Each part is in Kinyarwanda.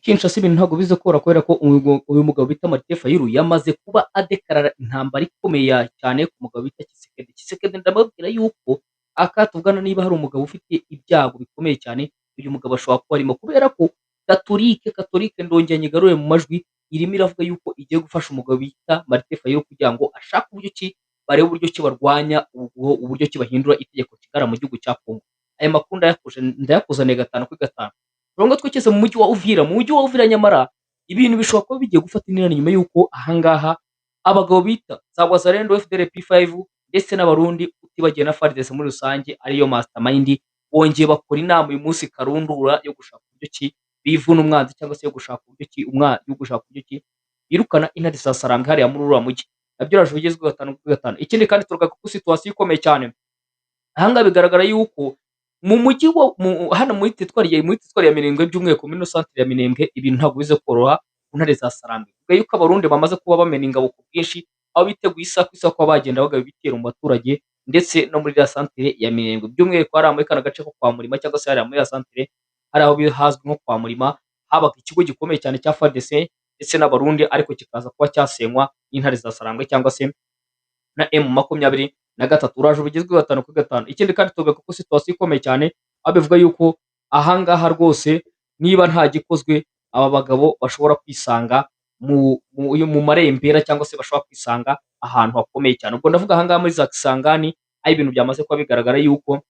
Kinshasa ibintu ntabwo bize koroha kubera ko uyu mugabo bita Martin Fayulu yamaze kuba adekarara intambara ikomeye cyane ku mugabo bita Tshisekedi. Tshisekedi ndamubwira yuko akatuvugana niba hari umugabo ufite ibyago bikomeye cyane, uyu mugabo ashobora kuba arimo kubera ko Katolike ndongera nyigarure mu majwi irimo iravuga yuko igiye gufasha umugabo bita Martin Fayulu kugira ngo ashake uburyo ki barebe uburyo ki barwanya uburyo ki bahindura itegeko nshinga mu gihugu cya Kongo. Aya makuru ndayakuzaniye gatanu kuri gatanu. Turabona twigeze mu mujyi wa Uvira, mu mujyi wa Uvira nyamara ibintu bishobora kuba bigiye gufata intera nyuma y'uko ahangaha abagabo bita za Wazalendo, FDL, P5 ndetse n'abarundi utibagiwe na FARDC muri rusange ariyo mastermind bongeye bakora inama uyu munsi karundura yo gushaka uburyo ki bivuna umwanzi cyangwa se yo gushaka uburyo ki birukana intare za Sarambwe hariya muri uriya mujyi. Nabyo rero bigezweho gatanu kuri gatanu. Ikindi kandi tuvuga ko situation ikomeye cyane. Ahangaha bigaragara yuko mu mujyi hano muri teritwari ya Minembwe by'umwihariko muri ino santere ya Minembwe ibintu ntabwo bize koroha ku ntare za Sarambwe. Bivuga yuko abarundi bamaze kuba bamena ingabo ku bwinshi, aho biteguye isaha kuba bagenda bagaba ibitero mu baturage ndetse no muri iriya santere ya Minembwe. By'umwihariko hariya muri kano gace ko kwa Murima cyangwa se hariya muri iriya santere hari aho hazwi nko kwa Murima, habaga ikigo gikomeye cyane cya FARDC ndetse n'abarundi ariko kikaza kuba cyasenywa n'intare za Sarambwe cyangwa se na M23. Uraje bugezweho gatanu kuri gatanu. Ikindi kandi tuvuga ko situation ikomeye cyane, aho bivuga yuko ahangaha rwose niba nta gikozwe aba bagabo bashobora kwisanga mu marembera cyangwa se bashobora kwisanga ahantu hakomeye cyane. Ubwo ndavuga ahangaha muri za Kisangani aho ibintu byamaze kuba bigaragara yuko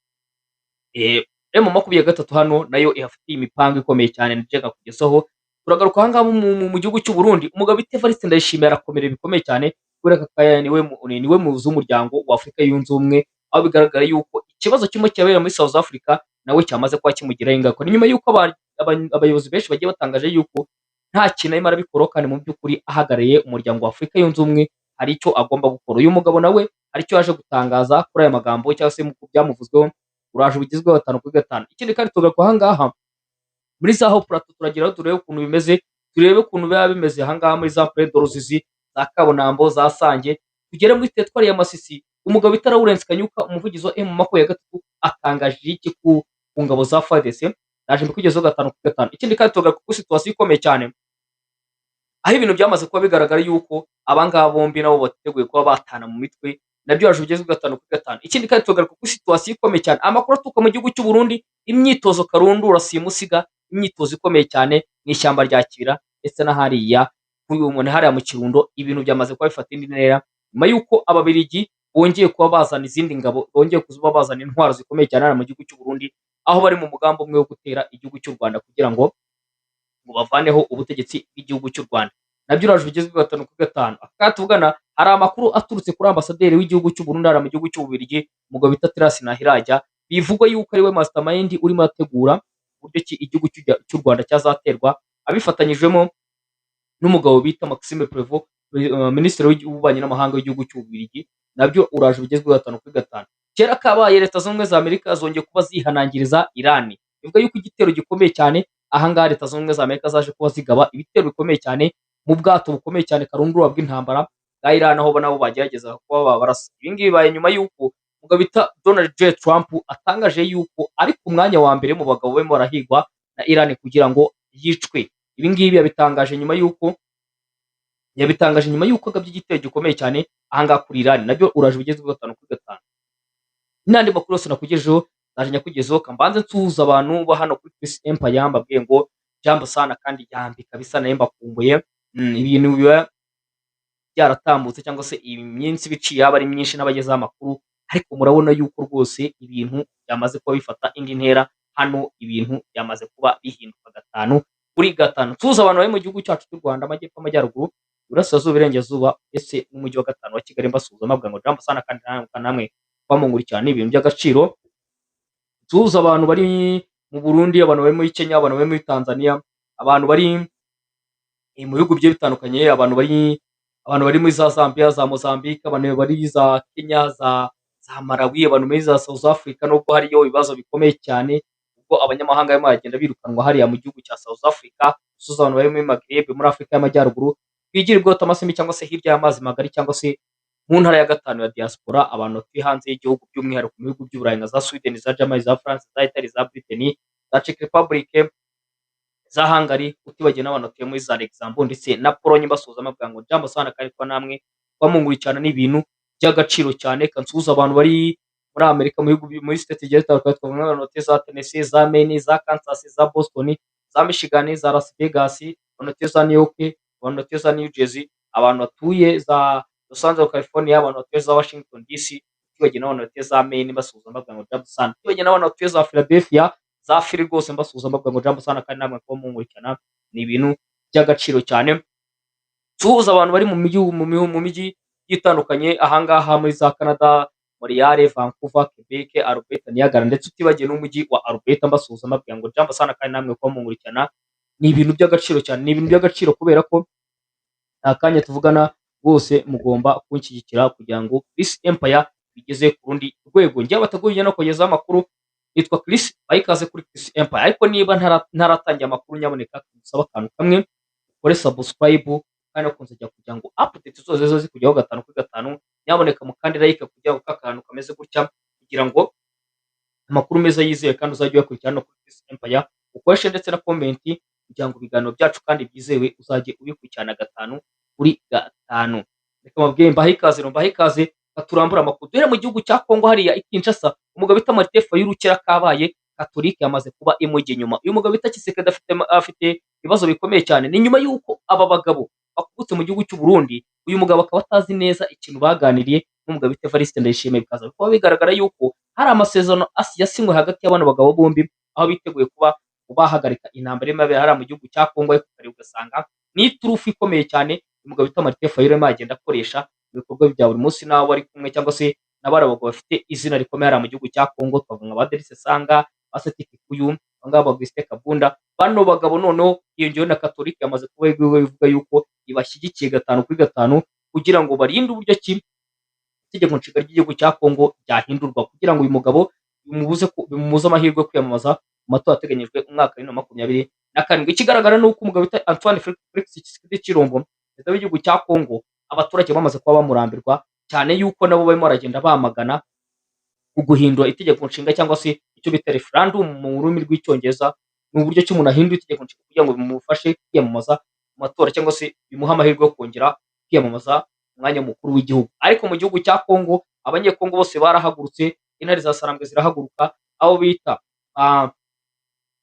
M23 hano nayo ihafitiye imipango ikomeye cyane ndetse kugezaho. Turagaruka ahangaha mu gihugu cy'u Burundi, umugabo bita Evariste Ndayishimiye arakomera bikomeye cyane kubera ko niwe muyobozi w'umuryango wa Afurika yunze ubumwe, aho bigaragara yuko ikibazo kimwe cyabera muri South Africa nawe cyamaze kuba kimugiraho ingaruka. Ni nyuma yuko abayobozi benshi bagiye batangaje yuko nta kintu arimo arabikora kandi mu by'ukuri ahagarariye umuryango wa Afurika yunze ubumwe hari icyo agomba gukora. Uyu mugabo nawe hari icyo yaje gutangaza kuri aya magambo cyangwa se mu byamuvuzweho. Uraje bugezweho gatanu kuri gatanu. Ikindi kandi tugaruka ahangaha muri za Haut Plateau turageraho turebe ukuntu bimeze, turebe ukuntu biba bimeze ahangaha muri za Plaine de Ruzizi, za Kabonambo, za Sange, tugere muri teritwari ya Masisi. Umugabo bita Lawrence Kanyuka umuvugizi wa M23 atangaje iki ku ngabo za FARDC. Naje mbikugezeho gatanu kuri gatanu. Ikindi kandi tugaruka ku situation ikomeye cyane, aho ibintu byamaze kuba bigaragara yuko abangaba bombi nabo bateguye kuba batana mu mitwe. Nabyo yaje ugezweho gatanu kuri gatanu. Ikindi kandi tugaruka ku situation ikomeye cyane, amakuru atuka mu gihugu cy'u Burundi, imyitozo karundura simusiga, imyitozo ikomeye cyane mu ishyamba rya Kibira ndetse na hariya kuri uyu muntu hariya mu Kirundo. Ibintu byamaze kuba bifata indi ntera nyuma yuko ababirigi bongeye kuba bazana izindi ngabo, bongeye kuba bazana intwaro zikomeye cyane mu gihugu cy'u Burundi, aho bari mu mugambo umwe wo gutera igihugu cy'u Rwanda kugira ngo bavaneho ubutegetsi bw'igihugu cy'u Rwanda. Nabyo uraje bigezweho gatanu kuri gatanu. Akatuvugana hari amakuru aturutse kuri ambasaderi w'igihugu cy'u Burundi mu gihugu cy'u Bubiligi, umugabo bita Terasi Nahirajya, bivugwa yuko ari we mastermind urimo ategura uburyo ki igihugu cy'u Rwanda cyazaterwa, abifatanyijwemo n'umugabo bita Maxime Prevot, minisitiri w'ububanyi n'amahanga w'igihugu cy'u Bubiligi. Nabyo uraje bigezweho gatanu kuri gatanu. Kera kabaye Leta zunze ubumwe za Amerika zongeye kuba zihanangiriza Irani, bivuga yuko igitero gikomeye cyane ahangaha Leta zunze ubumwe za Amerika zaje kuba zigaba ibitero bikomeye cyane mu bwato bukomeye cyane karundura bw'intambara bwa Irani, aho nabo bagerageza kuba babarasa. Ibi ngibi bibaye nyuma yuko umugabo bita Donald J Trump atangaje yuko ari ku mwanya wa mbere mu bagabo barimo barahigwa na Irani kugira ngo yicwe. Ibi ngibi yabitangaje nyuma yuko agabye igitero gikomeye cyane ahangaha kuri Irani. Nabyo uraje bigezweho gatanu kuri gatanu. N'andi makuru yose nakugejeho naje nyakugezeho, kambanze nsuhuza abantu bo hano kuri Chris Empire mbabwiye ngo jambo sana kandi yambi kabisa naye mbakumbuye. Ibintu biba byaratambutse cyangwa se iminsi biciye aba ari myinshi n'abagezaho amakuru, ariko murabona yuko rwose ibintu byamaze kuba bifata indi ntera hano, ibintu byamaze kuba bihinduka gatanu kuri gatanu. Nsuhuza abantu bari mu gihugu cyacu cy'u Rwanda, amajyepfo, amajyaruguru, iburasirazuba, iburengerazuba ndetse n'umujyi wa gatanu wa Kigali, mbasuhuza mbabwira ngo jambo sana kandi namwe bamungurikirana ibintu by'agaciro. Nsuhuza abantu bari mu Burundi, abantu bari muri Kenya, abantu bari muri Tanzania, abantu bari mu bihugu bigiye bitandukanye, abantu bari muri za Zambia, za Mozambique, abantu bari za Kenya, za Malawi, abantu muri za South Africa, nubwo hariyo ibibazo bikomeye cyane ubwo abanyamahanga barimo baragenda birukanwa hariya mu gihugu cya South Africa. Nsuhuza abantu bari muri Maghreb, muri Afurika y'Amajyaruguru, twigira ibwotamasimbi cyangwa se hirya y'amazi magari cyangwa se mu ntara ya gatanu ya diaspora, abantu turi hanze y'igihugu by'umwihariko mu bihugu by'Uburayi nka za Sweden, za Germany, za France, za Italy, za Britain, za Czech Republic, za Hungary, utibagiwe n'abantu batuye muri za Luxembourg ndetse na Pologne mbasuhuza mbabwira ngo jambo sana kandi kwa namwe kuba munkurikirana n'ibintu by'agaciro cyane. Reka nsuhuze abantu bari muri Amerika mu bihugu muri state zigiye zitandukanye twavuga nk'abantu batuye za Tennessee, za Maine, za Kansas, za Boston, za Michigan, za Las Vegas, abantu batuye za New York, abantu batuye za New Jersey, abantu batuye za Los Angeles California, abantu batuye za Washington DC, utibagiwe n'abantu batuye za Maine mbasuhuza mbabwira ngo jambo sana, utibagiwe n'abantu batuye za Philadelphia, za Philly rwose mbasuhuza mbabwira ngo jambo sana kandi namwe kuba munkurikirana ni ibintu by'agaciro cyane. Nsuhuza abantu bari mu mijyi igiye itandukanye aha ngaha muri za Canada, Montreal, Vancouver, Quebec, Alberta, Niagara ndetse utibagiwe n'umujyi wa Alberta mbasuhuza mbabwira ngo jambo sana kandi namwe kuba munkurikirana ni ibintu by'agaciro cyane, ni ibintu by'agaciro kubera ko nta kanya tuvugana rwose mugomba kunshyigikira kugira ngo Chris Empire bigeze ku rundi rwego. Njyewe bateguriye no kugezaho amakuru nitwa Chris, baha ikaze kuri Chris Empire, ariko niba ntaratangira amakuru nyaboneka tugusaba akantu kamwe, ukore subscribe kandi no kunzajya kugira ngo update zose zize zikujyaho gatanu kuri gatanu, nyaboneka mukandi like kugira ngo kakantu kameze gutya kugira ngo amakuru meza yizewe kandi uzajye uyakurikirana no kuri Chris Empire, ukoreshe ndetse na comment kugira ngo ibiganiro byacu kandi byizewe uzajye ubikurikirana gatanu kuri gatanu. Reka mabwiye mbaha ikaze turambura amakuru. Duhere mu gihugu cya Kongo hariya i Kinshasa, umugabo bita Martin Fayulu kera kabaye Katolike yamaze kuba imujye nyuma. Uyu mugabo bita Tshisekedi afite ibibazo bikomeye cyane, ni nyuma y'uko aba bagabo bakubutse mu gihugu cy'u Burundi, uyu mugabo akaba atazi neza ikintu baganiriye n'umugabo bita Evariste Ndayishimiye, bikaza kuba bigaragara yuko hari amasezerano yasinywe hagati y'abana bagabo bombi, aho biteguye kuba bahagarika intambara irimo irabera hariya mu gihugu cya Kongo, ariko ukareba ugasanga ni iturufu ikomeye cyane umugabo bita Martin Fayulu arimo agenda akoresha mu bikorwa bya buri munsi n'abo bari kumwe cyangwa se n'abari abagabo bafite izina rikomeye hariya mu gihugu cya Kongo, twavuga nka ba Derise Sanga, ba Seti Kikuyu, aba ngaba Augustin Kabunda. Bano bagabo noneho hiyongeyeho na Katolike yamaze kuba bivuga yuko ibashyigikiye gatanu kuri gatanu kugira ngo barinde uburyo ki itegeko nshinga ry'igihugu cya Kongo ryahindurwa kugira ngo uyu mugabo bimubuze amahirwe yo kwiyamamaza mu matora ateganyijwe umwaka wa 2027. Ikigaragara ni uko umugabo bita Antoine Felix Tshisekedi Tshilombo, perezida w'igihugu cya Kongo, abaturage bamaze kuba bamurambirwa cyane yuko nabo barimo baragenda bamagana guhindura itegeko nshinga cyangwa se icyo bita referendum mu rurimi rw'icyongereza. Ni uburyo ki umuntu ahindura itegeko nshinga kugira ngo bimufashe kwiyamamaza mu matora cyangwa se bimuhe amahirwe yo kongera kwiyamamaza umwanya mukuru w'igihugu. Ariko mu gihugu cya Kongo abanyekongo bose barahagurutse, intare za Sarambwe zirahaguruka, abo bita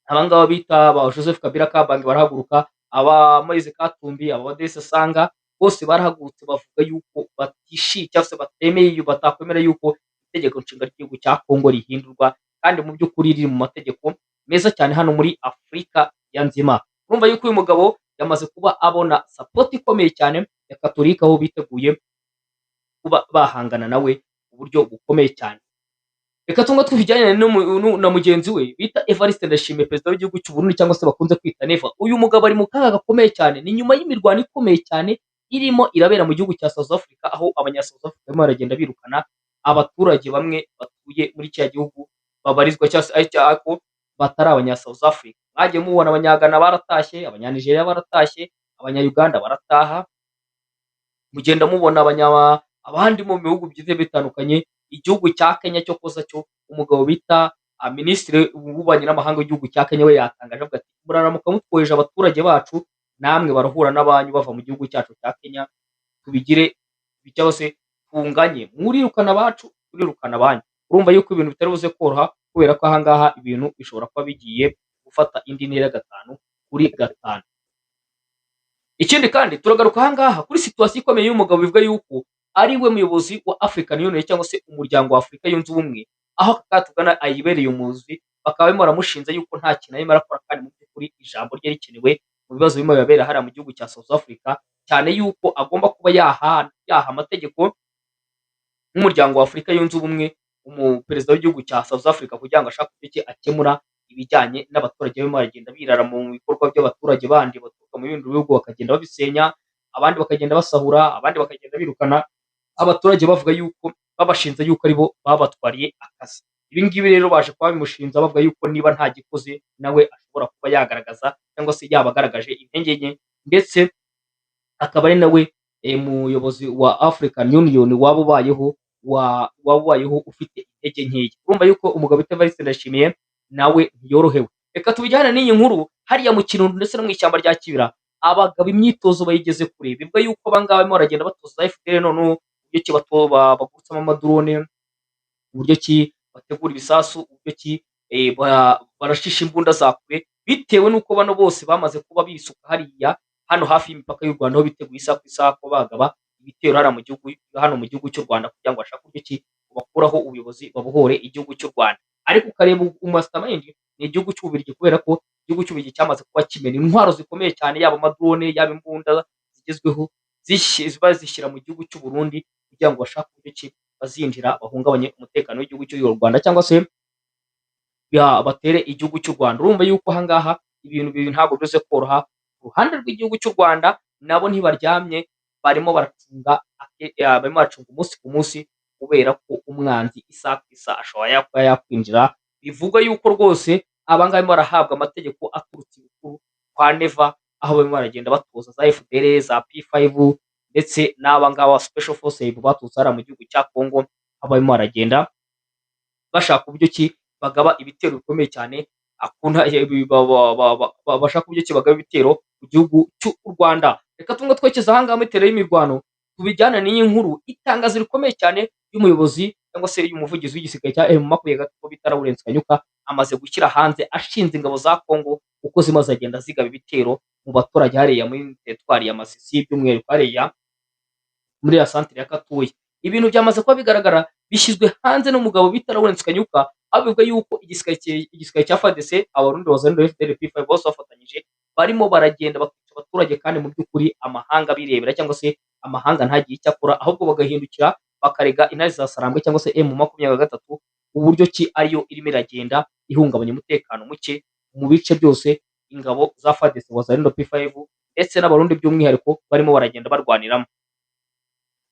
abangaba bita ba Joseph Kabila Kabange barahaguruka, aba Moise Katumbi, aba Derise Sanga bose barahagurutse bavuga yuko cyangwa se batemeye batakwemera yuko itegeko nshinga ry'igihugu cya Kongo rihindurwa, kandi mu by'ukuri riri mu mategeko meza cyane hano muri Afurika ya nzima. Urumva yuko uyu mugabo yamaze kuba abona support ikomeye cyane ya Katolika, aho biteguye kuba bahangana nawe uburyo bukomeye cyane. Reka tumwe twivijyanye na mugenzi we bita Evariste Ndayishimiye, perezida w'igihugu cy'u Burundi cyangwa se bakunze kwita Neva. Uyu mugabo ari mu kaga gakomeye cyane, ni nyuma y'imirwano ikomeye cyane irimo irabera mu gihugu cya South Africa, aho abanya South Africa barimo baragenda birukana abaturage bamwe batuye muri cya gihugu babarizwa cyangwa se ariko batari abanya South Africa. Mwagiye mubona abanyagana baratashye, abanyanigeria baratashye, abanya-Uganda barataha, mugenda mubona abandi mu bihugu bigiye bitandukanye. Igihugu cya Kenya cyo koza cyo umugabo bita minisitiri w'ububanyi n'amahanga w'igihugu cya Kenya we yatangaje avuga ati muraramuka mutwoheje abaturage bacu namwe barahura n'abanyu bava mu gihugu cyacu cya Kenya, tubigire cyangwa se tunganye, murirukana abacu turirukana abanyu. Urumva yuko ibintu bitari buze koroha kubera ko aha ngaha ibintu bishobora kuba bigiye gufata indi ntera gatanu kuri gatanu. Ikindi kandi turagaruka aha ngaha kuri situation ikomeye y'umugabo bivuga yuko ari we muyobozi wa African Union cyangwa se umuryango wa Afurika yunze ubumwe, aho katugana ayibereye umuzi, bakaba barimo baramushinja yuko nta kintu arimo arakora, kandi mu by'ukuri ijambo rye rikenewe mu bibazo birimo bibera hariya mu gihugu cya South Africa, cyane yuko agomba kuba yaha amategeko nk'umuryango wa Afurika yunze ubumwe umuperezida w'igihugu cya South Africa kugira ngo ashake uburyo akemura ibijyanye n'abaturage barimo baragenda birara mu bikorwa by'abaturage bandi baturuka mu bindi bihugu bakagenda babisenya, abandi bakagenda basahura, abandi bakagenda birukana abaturage bavuga yuko babashinze yuko aribo babatwariye akazi. Ibi ngibi rero baje kuba bimushinja bavuga yuko niba nta gikoze nawe ashobora kuba yagaragaza cyangwa se yabagaragaje intege nke, ndetse akaba ari nawe muyobozi wa African Union waba ubayeho ufite intege nkeya. Urumva yuko umugabo Evariste Ndayishimiye nawe ntiyorohewe. Reka tubijyane n'iyi nkuru hariya mu Kirundo ndetse no mu ishyamba rya Kibira, abagabo imyitozo bayigeze kure, bivuga yuko aba ngaba barimo baragenda batoza FPR noneho uburyo ki bagurutsamo amadrone, uburyo ki bategura ibisasu, uburyo ki barashisha imbunda za kure, bitewe n'uko bano bose bamaze kuba bisuka hariya hano hafi y'imipaka y'u Rwanda, aho biteguye isaha ku isaha kuba bagaba ibitero hariya hano mu gihugu cy'u Rwanda, kugira ngo bashake uburyo ki bakuraho ubuyobozi babohore igihugu cy'u Rwanda. Ariko ukareba mastermind ni igihugu cy'Ububiligi, kubera ko igihugu cy'Ububiligi cyamaze kuba kimena intwaro zikomeye cyane, yaba amadrone, yaba imbunda zigezweho, bazishyira mu gihugu cy'u Burundi, kugira ngo bashake uburyo ki bazinjira bahungabanye umutekano w'igihugu cy'u Rwanda, cyangwa se batere igihugu cy'u Rwanda. Urumva yuko aha ngaha ibintu bibi ntabwo biruze koroha. Ku ruhande rw'igihugu cy'u Rwanda nabo ntibaryamye, barimo baracunga umunsi ku munsi, kubera ko umwanzi isaha ku isaha ashobora kuba yakwinjira. Bivugwa yuko rwose aba ngaba barimo barahabwa amategeko aturutse ibukuru kwa Neva, aho barimo baragenda batoza za FDL, za P5 ndetse n'aba ngaba Special Forces baturutse hariya mu gihugu cya Congo, aho barimo baragenda bashaka uburyo ki bagaba ibitero bikomeye cyane, bashaka uburyo ki bagaba ibitero mu gihugu cy'u Rwanda. Reka tumwe twerekeza aha ngaha muri tere y'imirwano, tubijyana n'iyi nkuru, itangazo rikomeye cyane y'umuyobozi cyangwa se y'umuvugizi w'igisirikare cya M23 bita Lawrence Kanyuka, amaze gushyira hanze ashinze ingabo za Congo uko zimaze agenda zigaba ibitero mu baturage hariya muri teritwari ya Masisi, by'umwihariko hariya muri ya santere ya Katuye. Ibintu byamaze kuba bigaragara, bishyizwe hanze n'umugabo bita Lawrence Kanyuka, aho bivuga yuko igisirikare cya FARDC, Abarundi bazana FDL P5 bose bafatanyije, barimo baragenda bakica abaturage, kandi mu by'ukuri amahanga birebera, cyangwa se amahanga ntagire icyo akora, ahubwo bagahindukira bakarega intare za Sarambwe cyangwa se M23 uburyo ki ariyo irimo iragenda ihungabanya umutekano muke mu bice byose ingabo za FARDC bazana P5 ndetse n'Abarundi by'umwihariko barimo baragenda barwaniramo.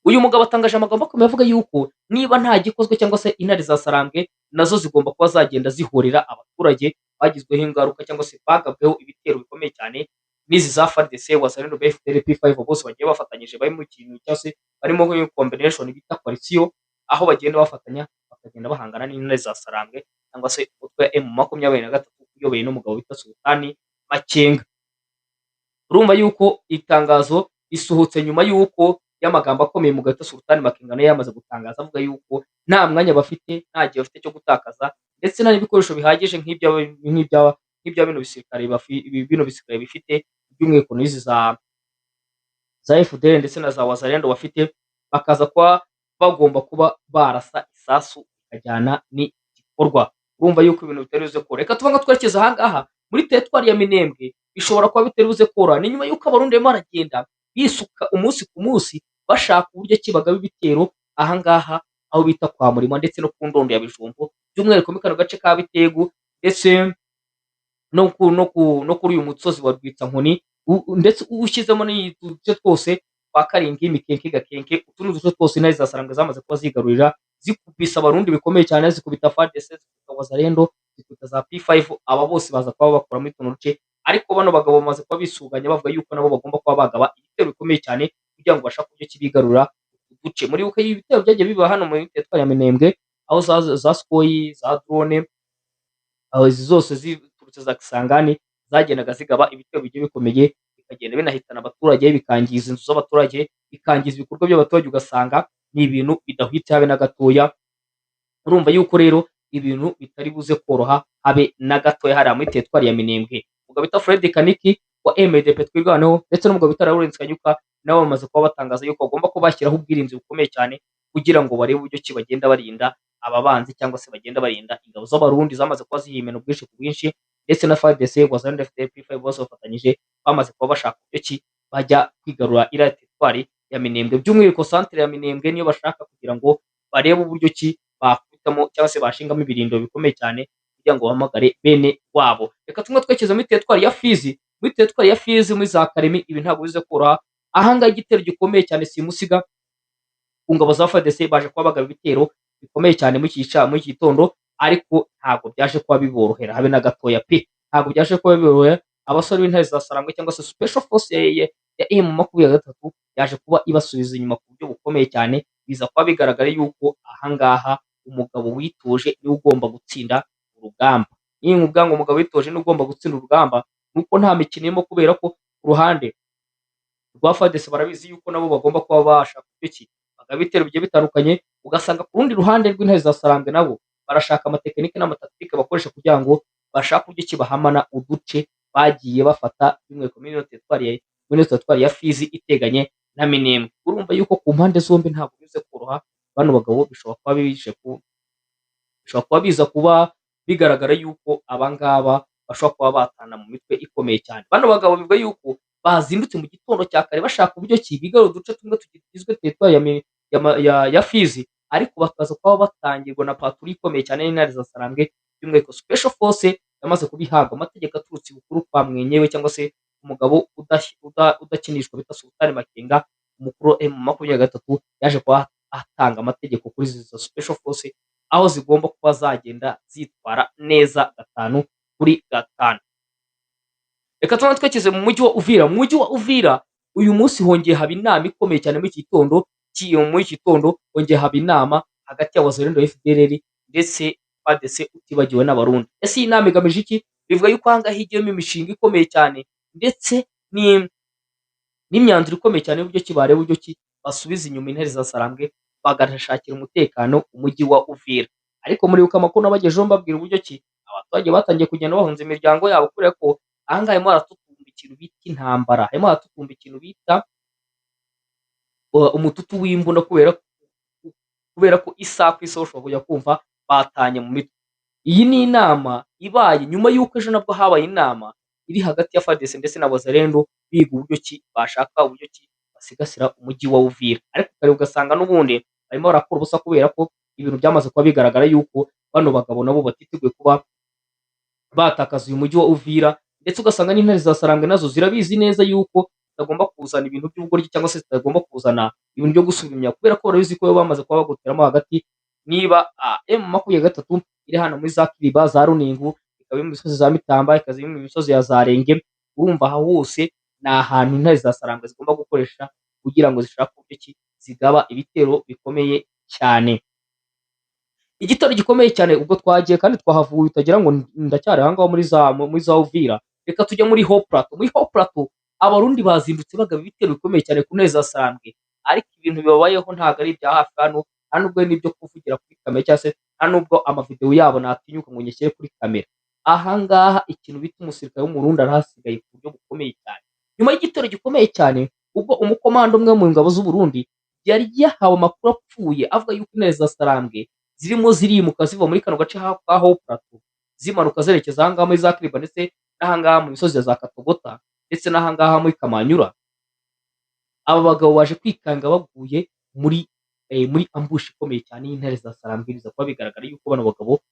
Uyu mugabo atangaje amagambo akomeye avuga yuko niba nta gikozwe, cyangwa se intare za Sarambwe nazo zigomba kuba zagenda zihorera abaturage bagizweho ingaruka, cyangwa se bagabweho ibitero bikomeye cyane n'izi za FARDC, Wazalendo, FDL, P5 bose bagiye bafatanyije, bari mu kintu cyangwa se barimo combination bita coalition, aho bagenda bafatanya bakagenda bahangana n'intare za Sarambwe, cyangwa se umutwe wa M23 uyoboye n'umugabo bita Sultani Makenga. Urumva yuko itangazo risohotse nyuma yuko y'amagambo akomeye mu gato Sultani Makenga nayo yamaze gutangaza, avuga yuko nta mwanya bafite, nta gihe bafite cyo gutakaza, ndetse nta n'ibikoresho bihagije nk'ibya bino bisirikare bifite, by'umwihariko n'izi za FDL ndetse na za Wazalendo bafite, bakaza kuba bagomba kuba barasa isasu bikajyana n'igikorwa. Urumva yuko ibintu bitari buze koroha. Reka tuvuga ngo twerekeza aha ngaha muri teritwari ya Minembwe, bishobora kuba bitari buze koroha. Ni nyuma yuko Abarundi barimo baragenda bisuka umunsi ku munsi, bashaka uburyo ki bagaba ibitero aha ngaha aho bita kwa Murima, ndetse no ku Ndondo ya Bijumbu, by'umwihariko muri kano gace ka Bitegu, ndetse no kuri uyu musozi wa Rwitsankoni, ndetse ushyizemo n'uduce twose twa Karingi, Mikenke, Gakenke. Utu ni uduce twose intare za Sarambwe zamaze kuba zigarurira, zikubisa Abarundi bikomeye cyane, zikubita FARDC, zikubita Wazalendo, zikubita za P5. Aba bose baza kuba bakora muri tuno duce, ariko bano bagabo bamaze kuba bisuganya, bavuga yuko nabo bagomba kuba bagaba ibitero bikomeye cyane, kugira ngo bashake uburyo ki bigarurira uduce. Muri buke ibitero byagiye biba hano muri teritwari ya Minembwe, aho za Skoyi, za drone, aho izi zose ziturutse za Kisangani zagendaga zigaba ibitero bigiye bikomeye, bikagenda binahitana abaturage, bikangiza inzu z'abaturage, bikangiza ibikorwa by'abaturage, ugasanga ni ibintu bidahwitse habe na gatoya. Urumva yuko rero ibintu bitari buze koroha habe na gatoya hariya muri teritwari ya Minembwe. Umugabo bita Fred Kaniki wa MDP twirwaneho, ndetse n'umugabo bita Lawrence Kanyuka, nabo bamaze kuba batangaza yuko bagomba kuba bashyiraho ubwirinzi bukomeye cyane, kugira ngo barebe uburyo ki bagenda barinda ababanzi, cyangwa se bagenda barinda ingabo z'Abarundi zamaze kuba zihimena ubwinshi ku bwinshi, ndetse na FARDC, Wazalendo, FDL, P5 bose bafatanyije, bamaze kuba bashaka uburyo ki bajya kwigarura iriya teritwari ya Minembwe, by'umwihariko santere ya Minembwe niyo bashaka, kugira ngo barebe uburyo ki bakubitamo cyangwa se bashingamo ibirindiro bikomeye cyane, kugira ngo bahamagare bene wabo. Reka tumwe twerekeza muri teritwari ya Fizi. Muri teritwari ya Fizi muri za Karemi, ibi ntabwo bize koroha. Aha ngaha igitero gikomeye cyane simusiga ku ngabo za FARDC, baje kuba bagaba ibitero bikomeye cyane muri iki gitondo, ariko ntabwo byaje kuba biborohera habe na gatoya pe, ntabwo byaje kuba biborohera. Abasore b'intare za Sarambwe cyangwa se Special Force ya M23 yaje kuba ibasubiza inyuma ku buryo bukomeye cyane, biza kuba bigaragara yuko aha ngaha umugabo witoje niwe ugomba gutsinda urugamba. Niyo ngo umugabo witoje niwe ugomba gutsinda urugamba, nuko nta mikino irimo kubera ko ku ruhande rwa FARDC barabizi yuko nabo bagomba kuba bashaka uburyo ki bagaba ibitero bigiye bitandukanye, ugasanga ku rundi ruhande rw'intare za Sarambwe nabo barashaka amatekinike n'amataktike bakoresha kugira ngo bashake uburyo ki bahamana uduce bagiye bafata by'umwihariko muri teritwari ya Fizi iteganye na Minembwe. Urumva yuko ku mpande zombi ntabwo bize koroha, bano bagabo bishobora kuba biza kuba bigaragara yuko aba ngaba bashobora kuba batana mu mitwe ikomeye cyane. Bano bagabo bivuga yuko bazindutse mu gitondo cya kare bashaka uburyo ki bigarura uduce tumwe tugizwe teritwari ya Fizi, ariko bakaza kuba batangirwa na patrouille ikomeye cyane y'intare za Sarambwe, by'umwihariko special force yamaze kubihabwa amategeko aturutse ibukuru kwa mwenyewe cyangwa se umugabo udakinishwa bita Sultani Makenga, umukuru wa M23 yaje kuba atanga amategeko kuri izo special force, aho zigomba kuba zagenda zitwara neza 5/5. Reka tubona twerekeze mu mujyi wa Uvira. Mu mujyi wa Uvira uyu munsi hongeye haba inama ikomeye cyane muri iki gitondo hongeye haba inama hagati ya Wazalendo FDLR ndetse FARDC utibagiwe n'abarundi. Ese iyi nama igamije iki? Bivuga yuko aha ngaha higiyemo imishinga ikomeye cyane ndetse n'imyanzuro ikomeye cyane y'uburyo ki bareba uburyo ki basubiza inyuma intare za Sarambwe bagashakira umutekano umujyi wa Uvira. Ariko muribuka amakuru nabagejeho mbabwira uburyo ki abaturage batangiye kugenda bahunza imiryango yabo kubera ko aha ngaha harimo haratutumba ikintu bita intambara, harimo haratutumba ikintu bita umututu w'imbunda kubera ko isaha ku isaha ushobora kujya kumva batanye mu mitwe. Iyi ni inama ibaye nyuma y'uko ejo nabwo habaye inama iri hagati ya FARDC ndetse na Wazalendo biga uburyo ki bashaka uburyo ki basigasira umujyi wa Uvira, ariko kare ugasanga n'ubundi barimo barakora ubusa kubera ko ibintu byamaze kuba bigaragara yuko bano bagabo nabo batiteguye kuba batakaza uyu mujyi wa Uvira, ndetse ugasanga n'intare za Sarambwe nazo zirabizi neza yuko zitagomba kuzana ibintu by'ubugoryi cyangwa se zitagomba kuzana ibintu byo gusubira kubera ko barabizi ko bamaze kuba baguteramo hagati. Niba M23 iri hano muri za Kiriba za Runingu, ikaba iri mu misozi za Mitamba, ikaza iri mu misozi ya za Renge, urumva aha hose ni ahantu intare za Sarambwe zigomba gukoresha kugira ngo zishake uburyo ki zigaba ibitero bikomeye cyane. Igitero gikomeye cyane ubwo twagiye kandi twahavuye utagira ngo ndacyari aha ngaha muri za Uvira. Reka tujya muri Haut Plateau. Muri Haut Plateau abarundi bazindutse bagaba ibitero bikomeye cyane ku ntare za Sarambwe, ariko ibintu bibabayeho ntabwo ari ibya hafi hano, nta nubwo ari n'ibyo kuvugira kuri kamera cyangwa se nta nubwo amavideo yabo natinyuka ngo nyeshyire kuri kamera. Aha ngaha ikintu bita umusirikare w'umurundi arahasigaye ku buryo bukomeye cyane, nyuma y'igitero gikomeye cyane ubwo umukomando umwe mu ngabo z'Uburundi yari yahawe amakuru apfuye avuga yuko intare za Sarambwe zirimo zirimuka ziva muri kano gace ka Haut Plateau zimanuka zerekeza aha ngaha muri za Kiriba ndetse n'aha ngaha mu misozi ya za Katogota ndetse n'aha ngaha muri Kamanyura. Aba bagabo baje kwikanga baguye muri ambush ikomeye cyane y'intare za Sarambwe, biza kuba bigaragara yuko bano bagabo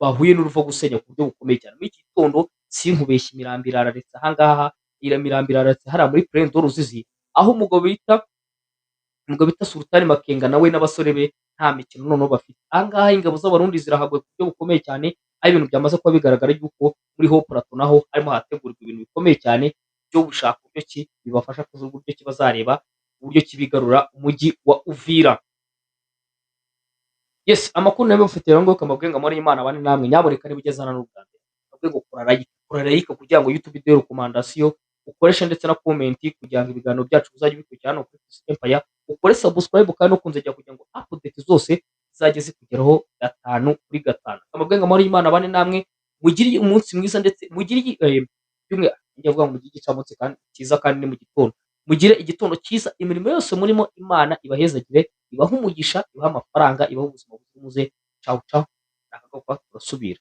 bahuye n'uruva gusenya ku buryo bukomeye cyane. Muri iki gitondo sinkubeshya imirambi irararetse aha ngaha, imirambi irararetse hariya muri Plaine de Ruzizi, aho umugabo bita Sultani Makenga nawe n'abasore be nta mikino noneho bafite. Aha ngaha ingabo z'abarundi zirahagoye ku buryo bukomeye cyane, aho ibintu byamaze kuba bigaragara yuko muri Haut Plateau naho harimo hategurwa ibintu bikomeye cyane byo gushaka uburyo ki bibafasha kuza uburyo ki bazareba uburyo ki bigarura umujyi wa Uvira. Yes, amakuru nayo bafite rero ngo kamabwe ngo muri Imana bane namwe nyaboreka nibigezana n'Uganda. Kabwe ngo kurarayika kugira ngo YouTube de recommandation ukoreshe ndetse na comment kugira ngo ibiganiro byacu bizajye bikurikirana kuri Empire, ukore subscribe kandi ukunze jya kugira ngo update zose zajye zikugeraho 5/5. Kamabwe ngo muri Imana bane namwe mugiriye umunsi mwiza ndetse mugiriye byumwe njya vuga ngo mugire igicamunsi kandi cyiza kandi ni mu gitondo. Mugire igitondo cyiza, imirimo yose murimo Imana ibahezagire, ibaha umugisha, ibaha amafaranga, ibaha ubuzima buzira umuze. Ciao ciao, nakagaruka turasubira.